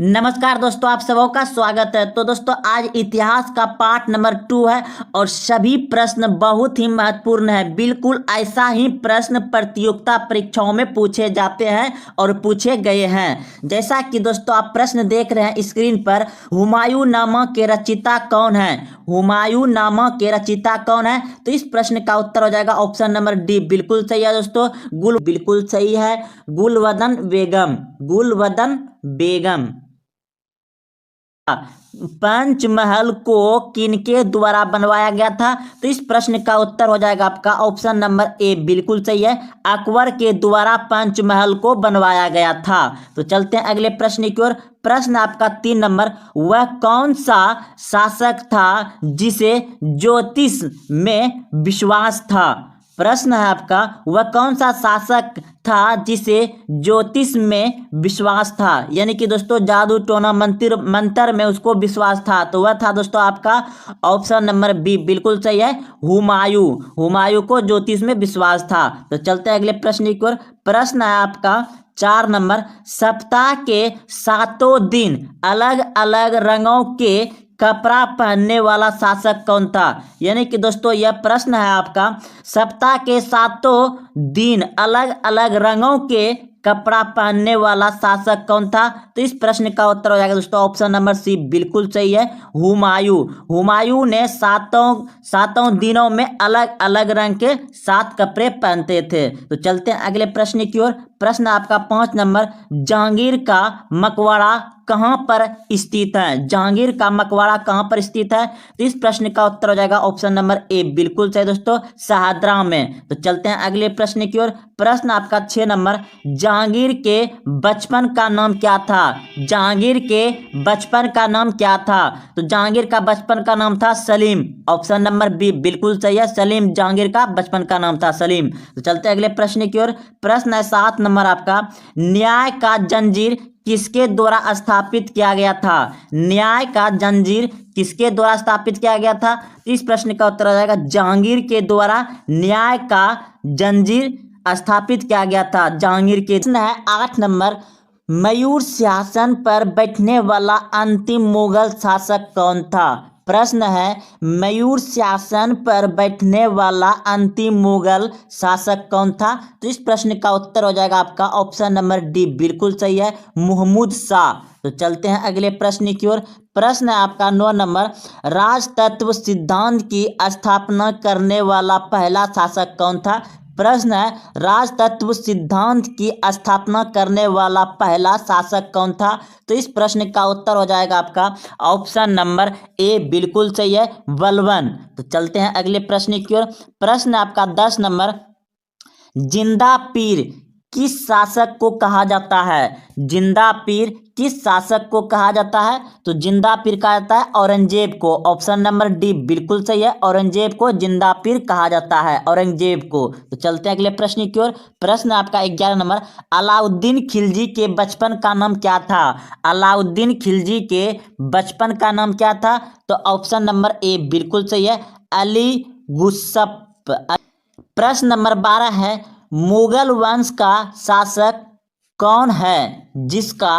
नमस्कार दोस्तों, आप सबों का स्वागत है। तो दोस्तों आज इतिहास का पार्ट नंबर 2 है और सभी प्रश्न बहुत ही महत्वपूर्ण है। बिल्कुल ऐसा ही प्रश्न प्रतियोगिता परीक्षाओं में पूछे जाते हैं और पूछे गए हैं। जैसा कि दोस्तों आप प्रश्न देख रहे हैं स्क्रीन पर, हुमायूं नामा के रचयिता कौन है? हुमायूं नामा के रचयिता कौन है? तो इस प्रश्न का उत्तर हो जाएगा ऑप्शन नंबर डी। बिल्कुल सही है दोस्तों, बिल्कुल सही है, गुलवदन बेगम। गुलवदन बेगम। पंचमहल को किनके द्वारा बनवाया गया था? तो इस प्रश्न का उत्तर हो जाएगा आपका ऑप्शन नंबर ए। बिल्कुल सही है, अकबर के द्वारा पंचमहल को बनवाया गया था। तो चलते हैं अगले प्रश्न की ओर। प्रश्न आपका 3 नंबर, वह कौन सा शासक था जिसे ज्योतिष में विश्वास था? प्रश्न है आपका, वह कौन सा शासक था जिसे ज्योतिष में विश्वास था, यानी कि दोस्तों जादू टोना मंत्र में उसको विश्वास था। तो वह था दोस्तों आपका ऑप्शन नंबर बी। बिल्कुल सही है, हुमायूं। हुमायूं को ज्योतिष में विश्वास था। तो चलते हैं अगले प्रश्न की ओर। प्रश्न है आपका 4 नंबर, सप्ताह के 7 दिन अलग अलग रंगों के कपड़ा पहनने वाला शासक कौन था? यानी कि दोस्तों यह प्रश्न है आपका, सप्ताह के 7 दिन अलग अलग रंगों के कपड़ा पहनने वाला शासक कौन था? तो इस प्रश्न का उत्तर हो जाएगा दोस्तों ऑप्शन नंबर सी। बिल्कुल सही है, हुमायूं। हुमायूं ने सातों दिनों में अलग अलग रंग के 7 कपड़े पहनते थे। तो चलते हैं अगले प्रश्न की ओर। प्रश्न आपका 5 नंबर, जहांगीर का मकबरा कहाँ पर स्थित है? जहांगीर का मकबरा कहाँ पर स्थित है? तो इस प्रश्न का उत्तर हो जाएगा ऑप्शन नंबर ए। बिल्कुल सही दोस्तों, शाहदरा में। तो चलते हैं अगले प्रश्न की ओर। प्रश्न आपका 6 नंबर, जहांगीर के बचपन का नाम क्या था? जहांगीर के बचपन का नाम क्या था? तो जहांगीर का बचपन का नाम था सलीम। ऑप्शन नंबर बी बिल्कुल सही है, सलीम जहांगीर का बचपन का नाम था, सलीम। तो चलते हैं अगले प्रश्न की ओर। प्रश्न है 7 नंबर आपका, न्याय का जंजीर किसके द्वारा स्थापित किया गया था? न्याय का जंजीर किसके द्वारा स्थापित किया गया था? इस प्रश्न का उत्तर हो जाएगा जहांगीर के द्वारा न्याय का जंजीर स्थापित किया गया था, जहांगीर के। प्रश्न है 8 नंबर, मयूर सिंहासन पर बैठने वाला अंतिम मुगल शासक कौन था? प्रश्न है, मयूर सिंहासन पर बैठने वाला अंतिम मुगल शासक कौन था? तो इस प्रश्न का उत्तर हो जाएगा आपका ऑप्शन नंबर डी। बिल्कुल सही है, महमूद शाह। तो चलते हैं अगले प्रश्न की ओर। प्रश्न है आपका 9 नंबर, राजतत्व सिद्धांत की स्थापना करने वाला पहला शासक कौन था? प्रश्न है, राजतत्व सिद्धांत की स्थापना करने वाला पहला शासक कौन था? तो इस प्रश्न का उत्तर हो जाएगा आपका ऑप्शन नंबर ए। बिल्कुल सही है, बलबन। तो चलते हैं अगले प्रश्न की ओर। प्रश्न आपका 10 नंबर, जिंदा पीर किस शासक को कहा जाता है? जिंदा पीर किस शासक को कहा जाता है? तो जिंदा पीर कहा जाता है औरंगजेब को। ऑप्शन नंबर डी बिल्कुल सही है, औरंगजेब को जिंदा पीर कहा जाता है, औरंगजेब को। तो चलते हैं अगले प्रश्न की ओर। प्रश्न आपका 11 नंबर, अलाउद्दीन खिलजी के बचपन का नाम क्या था? अलाउद्दीन खिलजी के बचपन का नाम क्या था? तो ऑप्शन नंबर ए बिल्कुल सही है, अली गुस्सप। प्रश्न नंबर 12 है, मुगल वंश का शासक कौन है जिसका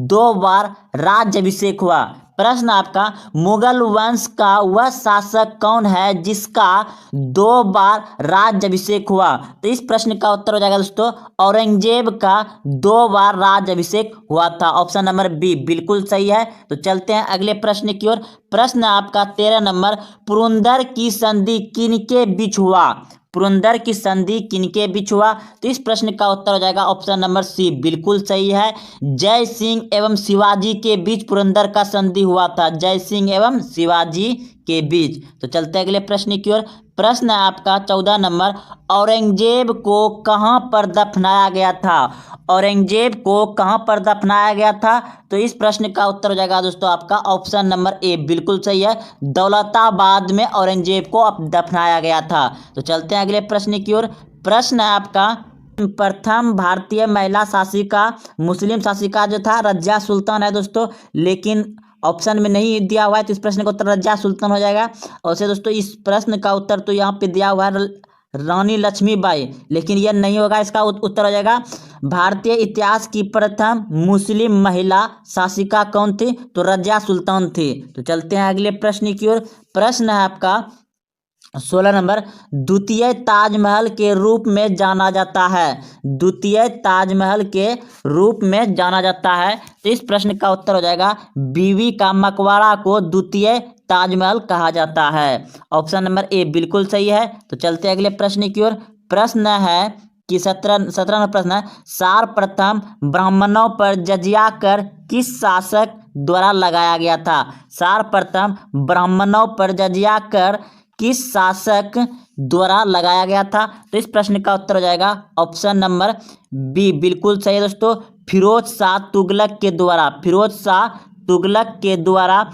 2 बार राज्याभिषेक हुआ? प्रश्न आपका, मुगल वंश का वह शासक कौन है जिसका 2 बार राज्याभिषेक हुआ? तो इस प्रश्न का उत्तर हो जाएगा दोस्तों औरंगजेब का 2 बार राज्याभिषेक हुआ था। ऑप्शन नंबर बी बिल्कुल सही है। तो चलते हैं अगले प्रश्न की ओर। प्रश्न आपका 13 नंबर, पुरंदर की संधि किनके बीच हुआ? पुरंदर की संधि किनके बीच हुआ? तो इस प्रश्न का उत्तर हो जाएगा ऑप्शन नंबर सी। बिल्कुल सही है, जय सिंह एवं शिवाजी के बीच पुरंदर का संधि हुआ था, जय सिंह एवं शिवाजी के बीच। तो चलते अगले प्रश्न की ओर। प्रश्न है आपका 14 नंबर, औरंगजेब को कहां पर दफनाया गया था? औरंगजेब को कहां पर दफनाया गया था? तो इस प्रश्न का उत्तर हो जाएगा दोस्तों आपका ऑप्शन नंबर ए। बिल्कुल सही है, दौलताबाद में औरंगजेब को दफनाया गया था। तो चलते हैं अगले प्रश्न की ओर। प्रश्न है आपका, प्रथम भारतीय महिला शासिका, मुस्लिम शासिका जो था रजिया सुल्तान है दोस्तों, लेकिन ऑप्शन में नहीं दिया हुआ है, तो इस प्रश्न का उत्तर रजिया सुल्तान हो जाएगा। और से दोस्तों इस प्रश्न का उत्तर तो यहाँ पे दिया हुआ है रानी लक्ष्मीबाई, लेकिन यह नहीं होगा। इसका उत्तर हो जाएगा भारतीय इतिहास की प्रथम मुस्लिम महिला शासिका कौन थी? तो रजिया सुल्तान थी। तो चलते हैं अगले प्रश्न की ओर। प्रश्न है आपका 16 नंबर, द्वितीय ताजमहल के रूप में जाना जाता है। द्वितीय ताजमहल के रूप में जाना जाता है। तो इस प्रश्न का उत्तर हो जाएगा बीवी का मकबरा को द्वितीय ताजमहल कहा जाता है। ऑप्शन नंबर ए बिल्कुल सही है। तो चलते हैं अगले प्रश्न की ओर। प्रश्न है कि 17वां प्रश्न है, सर्वप्रथम ब्राह्मणों पर जजिया कर किस शासक द्वारा लगाया गया था? सर्वप्रथम ब्राह्मणों पर जजिया कर किस शासक द्वारा लगाया गया था? तो इस प्रश्न का उत्तर हो जाएगा ऑप्शन नंबर बी बिल्कुल सही है दोस्तों, फिरोज शाह तुगलक के द्वारा। फिरोज शाह तुगलक के द्वारा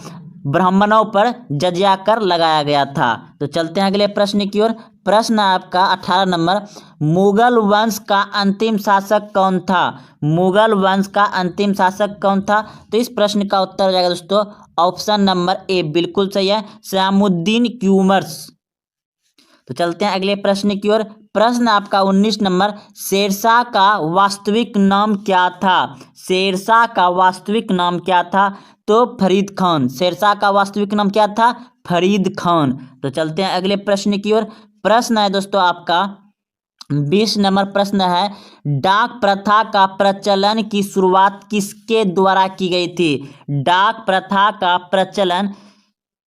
ब्राह्मणों पर जजिया कर लगाया गया था। तो चलते हैं अगले प्रश्न की ओर। प्रश्न है आपका 18 नंबर, मुगल वंश का अंतिम शासक कौन था? मुगल वंश का अंतिम शासक कौन था? तो इस प्रश्न का उत्तर हो जाएगा दोस्तों ऑप्शन नंबर ए बिल्कुल सही है, सलामुद्दीन क्यूमर्स। तो चलते हैं अगले प्रश्न की ओर। प्रश्न आपका 19 नंबर, शेरशाह का वास्तविक नाम क्या था? शेरशाह का वास्तविक नाम क्या था? तो फरीद खान। शेरशाह का वास्तविक नाम क्या था? फरीद खान। तो चलते हैं अगले प्रश्न की ओर। प्रश्न है दोस्तों आपका 20 नंबर प्रश्न है, डाक प्रथा का प्रचलन की शुरुआत किसके द्वारा की गई थी? डाक प्रथा का प्रचलन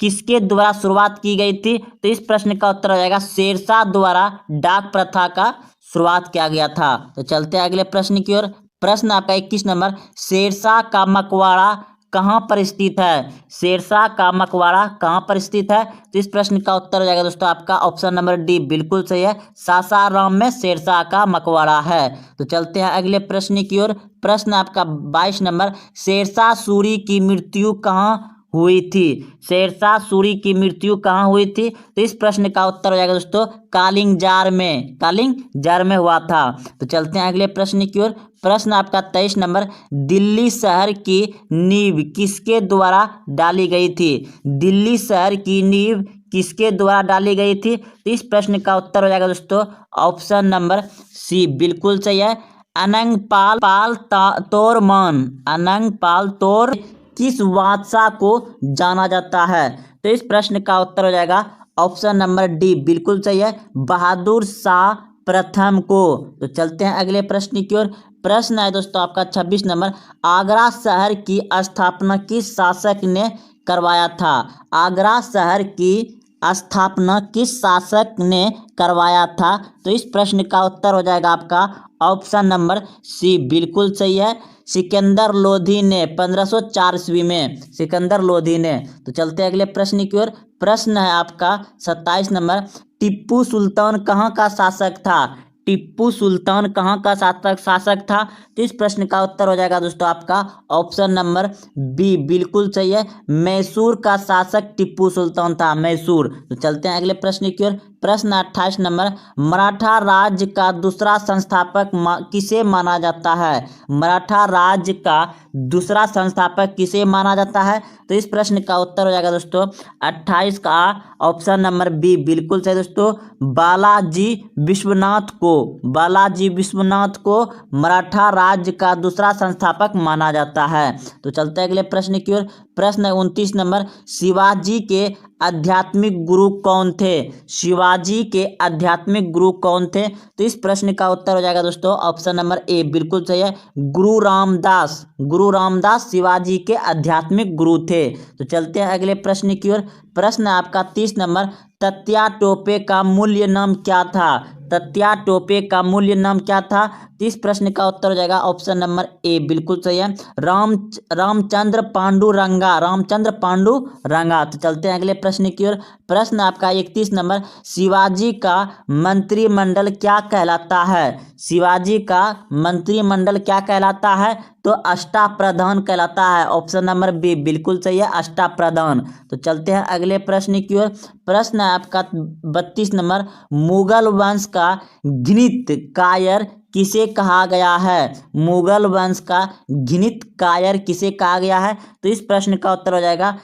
किसके द्वारा शुरुआत की गई थी? तो इस प्रश्न का उत्तर हो जाएगा शेरशाह द्वारा डाक प्रथा का शुरुआत किया गया था। तो चलते हैं अगले प्रश्न की ओर। प्रश्न आपका 21 नंबर, शेरशाह का मकबरा कहाँ पर स्थित है? शेरशाह का मकबरा कहाँ पर स्थित है? तो इस प्रश्न का उत्तर हो जाएगा दोस्तों आपका ऑप्शन नंबर डी बिल्कुल सही है, सासाराम में शेरशाह का मकबरा है। तो चलते हैं अगले प्रश्न की ओर। प्रश्न आपका 22 नंबर, शेरशाह सूरी की मृत्यु कहाँ हुई थी? शेरशाह सूरी की मृत्यु कहाँ हुई थी? तो इस प्रश्न का उत्तर हो जाएगा दोस्तों कालिंग जार में। कालिंग जार में हुआ था। तो चलते हैं अगले प्रश्न की ओर। प्रश्न आपका 23 नंबर, दिल्ली शहर की नींव किसके द्वारा डाली गई थी? दिल्ली शहर की नींव किसके द्वारा डाली गई थी? तो इस प्रश्न का उत्तर हो जाएगा दोस्तों ऑप्शन नंबर सी बिल्कुल सही है, अनंगपाल तोरमान। अनंगपाल तोर किस बादशाह को जाना जाता है? तो इस प्रश्न का उत्तर हो जाएगा ऑप्शन नंबर डी बिल्कुल सही है, बहादुर शाह प्रथम को। तो चलते हैं अगले प्रश्न की ओर। प्रश्न है दोस्तों आपका 26 नंबर, आगरा शहर की स्थापना किस शासक ने करवाया था? आगरा शहर की स्थापना किस शासक ने करवाया था? तो इस प्रश्न का उत्तर हो जाएगा आपका ऑप्शन नंबर सी बिल्कुल सही है, सिकंदर लोधी ने 1504 ईस्वी में। सिकंदर लोधी ने। तो चलते हैं अगले प्रश्न की ओर। प्रश्न है आपका 27 नंबर, टिप्पू सुल्तान कहाँ का शासक था? टिप्पू सुल्तान कहाँ का शासक था? तो इस प्रश्न का उत्तर हो जाएगा दोस्तों आपका ऑप्शन नंबर बी बिल्कुल सही है, मैसूर का शासक टिप्पू सुल्तान था, मैसूर। तो चलते हैं अगले प्रश्न की ओर। प्रश्न 28 नंबर, मराठा राज्य का दूसरा संस्थापक किसे माना जाता है? मराठा राज्य का दूसरा संस्थापक किसे माना जाता है? तो इस प्रश्न का उत्तर हो जाएगा दोस्तों 28 का ऑप्शन नंबर बी बिल्कुल सही दोस्तों, बालाजी विश्वनाथ को। बालाजी विश्वनाथ को मराठा राज्य का दूसरा संस्थापक माना जाता है। तो चलते हैं अगले प्रश्न की ओर। प्रश्न 29 नंबर, शिवाजी के आध्यात्मिक गुरु कौन थे? शिवाजी के आध्यात्मिक गुरु कौन थे? तो इस प्रश्न का उत्तर हो जाएगा दोस्तों ऑप्शन नंबर ए बिल्कुल सही है, गुरु रामदास। गुरु रामदास शिवाजी के आध्यात्मिक गुरु थे। तो चलते हैं अगले प्रश्न की ओर। प्रश्न आपका 30 नंबर, तत्या टोपे का मूल्य नाम क्या था? तत्या टोपे का मूल्य नाम क्या था? तो इस प्रश्न का उत्तर हो जाएगा ऑप्शन नंबर ए बिल्कुल सही है, रामचंद्र पांडुरंगा। रामचंद्र पांडुरंगा। तो चलते हैं अगले प्रश्न की ओर। प्रश्न आपका 31 नंबर, शिवाजी का मंत्रिमंडल क्या कहलाता है? शिवाजी का मंत्रिमंडल क्या कहलाता है? तो अष्टाप्रधान कहलाता है। ऑप्शन नंबर बी बिल्कुल सही है, अष्टाप्रधान। तो चलते हैं अगले प्रश्न की ओर। प्रश्न है आपका 32 नंबर, मुगल वंश का घृणित कायर किसे कहा गया है? मुगल वंश का घृणित कायर किसे कहा गया है? तो इस प्रश्न का उत्तर हो जाएगा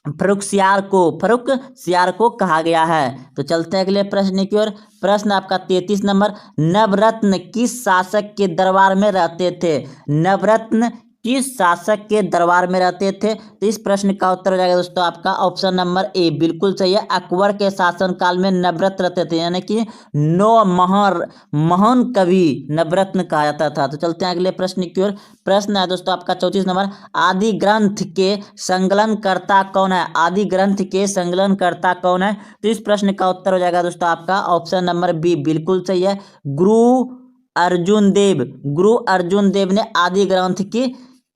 फर्रुखसियार को कहा गया है। तो चलते हैं अगले प्रश्न की ओर। प्रश्न आपका 33 नंबर, नवरत्न किस शासक के दरबार में रहते थे? नवरत्न किस शासक के दरबार में रहते थे? तो इस प्रश्न का उत्तर हो जाएगा दोस्तों आपका ऑप्शन नंबर ए बिल्कुल सही है। अकबर के शासनकाल में नवरत्न रहते थे, यानी कि नौ महान कवि नवरत्न कहा जाता था। तो चलते हैं अगले प्रश्न की ओर। प्रश्न है दोस्तों आपका 34 नंबर, आदि ग्रंथ के संकलनकर्ता कौन है? आदि ग्रंथ के संकलनकर्ता कौन है? तो इस प्रश्न का उत्तर हो जाएगा दोस्तों आपका ऑप्शन नंबर बी बिल्कुल सही है। गुरु अर्जुन देव ने आदि ग्रंथ की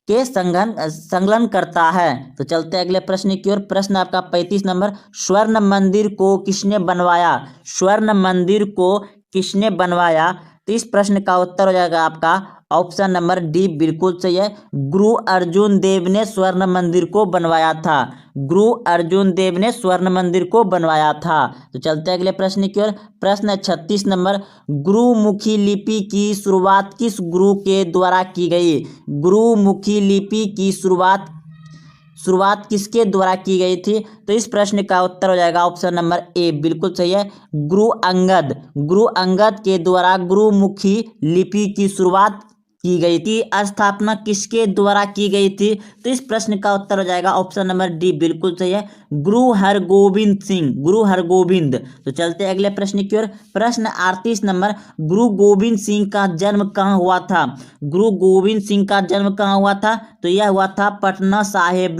के संकलन करता है। तो चलते हैं अगले प्रश्न की ओर। प्रश्न आपका 35 नंबर, स्वर्ण मंदिर को किसने बनवाया? स्वर्ण मंदिर को किसने बनवाया? तो इस प्रश्न का उत्तर हो जाएगा आपका ऑप्शन नंबर डी बिल्कुल सही है। गुरु अर्जुन देव ने स्वर्ण मंदिर को बनवाया था। गुरु अर्जुन देव ने स्वर्ण मंदिर को बनवाया था। तो चलते हैं अगले प्रश्न की ओर। प्रश्न है 36 नंबर, गुरुमुखी लिपि की शुरुआत किस गुरु के द्वारा की गई? गुरुमुखी लिपि की शुरुआत किसके द्वारा की गई थी? तो इस प्रश्न का उत्तर हो जाएगा ऑप्शन नंबर ए बिल्कुल सही है। गुरु अंगद के द्वारा गुरुमुखी लिपि की शुरुआत की गई थी। स्थापना किसके द्वारा की गई थी? तो इस प्रश्न का उत्तर हो जाएगा ऑप्शन नंबर डी बिल्कुल सही है। गुरु हरगोविंद। तो चलते अगले प्रश्न की ओर। प्रश्न 38 नंबर, गुरु गोविंद सिंह का जन्म कहाँ हुआ था? गुरु गोविंद सिंह का जन्म कहाँ हुआ था? तो यह हुआ था पटना साहिब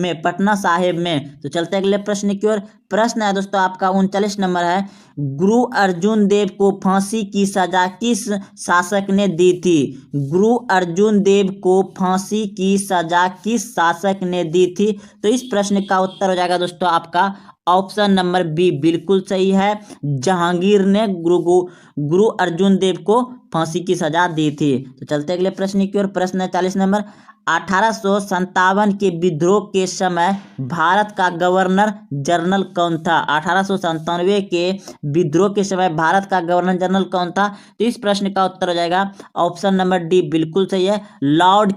में। तो चलते अगले प्रश्न की ओर। प्रश्न है दोस्तों आपका 39 नंबर है, गुरु अर्जुन देव को फांसी की सजा किस शासक ने दी थी? गुरु अर्जुन देव को फांसी की सजा किस शासक ने दी थी? तो इस प्रश्न का उत्तर हो जाएगा दोस्तों आपका ऑप्शन नंबर बी बिल्कुल सही है। जहांगीर ने गुरु अर्जुन देव को फांसी की सजा दी थी। तो चलते अगले प्रश्न की ओर। प्रश्न 40 नंबर, 1857 के विद्रोह के समय भारत का गवर्नर जनरल कौन था? 1897 के विद्रोह के समय भारत का गवर्नर जनरल कौन था? तो इस प्रश्न का उत्तर हो जाएगा ऑप्शन नंबर डी बिल्कुल सही है, लॉर्ड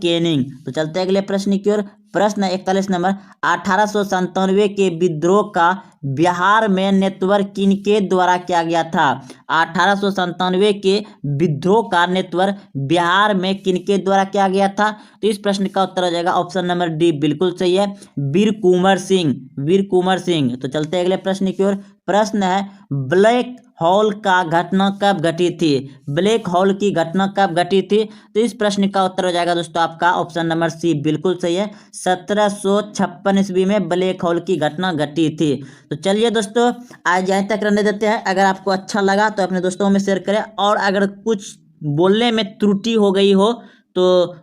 कैनिंग। तो चलते अगले प्रश्न की ओर। प्रश्न 41 नंबर, 1897 के विद्रोह का बिहार में नेतृत्व किनके द्वारा किया गया था? 1897 के विद्रोह का नेतृत्व बिहार में किनके द्वारा किया गया था? तो इस प्रश्न का उत्तर हो जाएगा ऑप्शन नंबर डी बिल्कुल सही है, वीर कुंवर सिंह। तो चलते अगले प्रश्न की ओर। प्रश्न है, ब्लैक होल का घटना कब घटी थी? ब्लैक होल की घटना कब घटी थी? तो इस प्रश्न का उत्तर हो जाएगा दोस्तों आपका ऑप्शन नंबर सी बिल्कुल सही है, 1756 ईस्वी में ब्लैक होल की घटना घटी थी। तो चलिए दोस्तों, आज यहीं तक रहने देते हैं। अगर आपको अच्छा लगा तो अपने दोस्तों में शेयर करें, और अगर कुछ बोलने में त्रुटि हो गई हो तो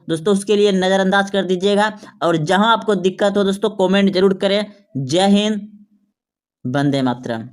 दोस्तों उसके लिए नज़रअंदाज कर दीजिएगा। और जहां आपको दिक्कत हो दोस्तों कमेंट जरूर करें। जय हिंद, वंदे मातरम।